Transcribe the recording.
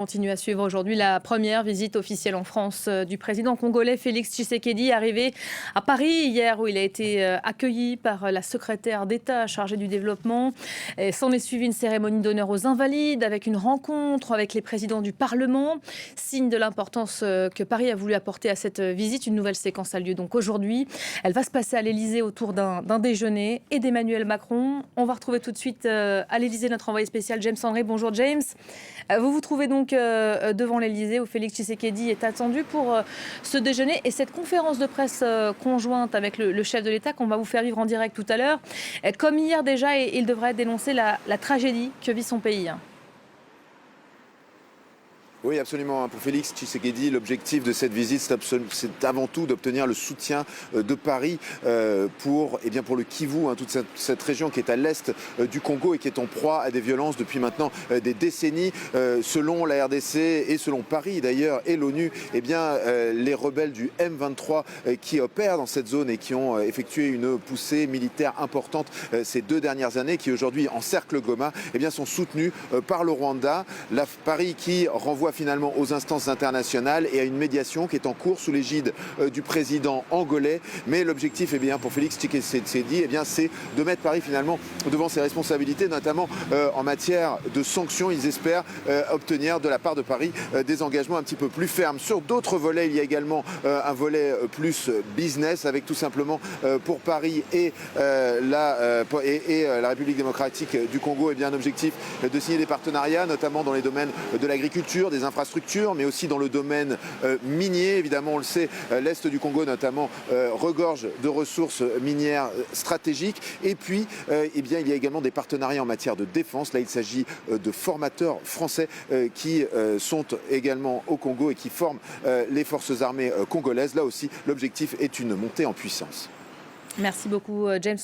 Continue à suivre aujourd'hui la première visite officielle en France du président congolais Félix Tshisekedi, arrivé à Paris hier où il a été accueilli par la secrétaire d'État chargée du développement. S'en est suivi une cérémonie d'honneur aux Invalides avec une rencontre avec les présidents du Parlement. Signe de l'importance que Paris a voulu apporter à cette visite. Une nouvelle séquence a lieu donc aujourd'hui. Elle va se passer à l'Élysée autour d'un déjeuner et d'Emmanuel Macron. On va retrouver tout de suite à l'Élysée notre envoyé spécial James André. Bonjour James. Vous vous trouvez donc devant l'Élysée où Félix Tshisekedi est attendu pour ce déjeuner et cette conférence de presse conjointe avec le chef de l'État qu'on va vous faire vivre en direct tout à l'heure. Comme hier déjà, il devrait dénoncer la tragédie que vit son pays. Oui, absolument. Pour Félix Tshisekedi, l'objectif de cette visite, c'est avant tout d'obtenir le soutien de Paris pour le Kivu, toute cette région qui est à l'est du Congo et qui est en proie à des violences depuis maintenant des décennies. Selon la RDC et selon Paris d'ailleurs et l'ONU, les rebelles du M23 qui opèrent dans cette zone et qui ont effectué une poussée militaire importante ces 2 dernières années, qui aujourd'hui encerclent Goma, sont soutenus par le Rwanda. Paris qui renvoie finalement aux instances internationales et à une médiation qui est en cours sous l'égide du président angolais. Mais l'objectif pour Félix Tshisekedi, c'est de mettre Paris finalement devant ses responsabilités, notamment en matière de sanctions. Ils espèrent obtenir de la part de Paris des engagements un petit peu plus fermes. Sur d'autres volets, il y a également un volet plus business avec tout simplement pour Paris et la République démocratique du Congo un objectif de signer des partenariats, notamment dans les domaines de l'agriculture, des infrastructures, mais aussi dans le domaine minier. Évidemment, on le sait, l'Est du Congo notamment regorge de ressources minières stratégiques. Et puis, il y a également des partenariats en matière de défense. Là, il s'agit de formateurs français qui sont également au Congo et qui forment les forces armées congolaises. Là aussi, l'objectif est une montée en puissance. Merci beaucoup, James.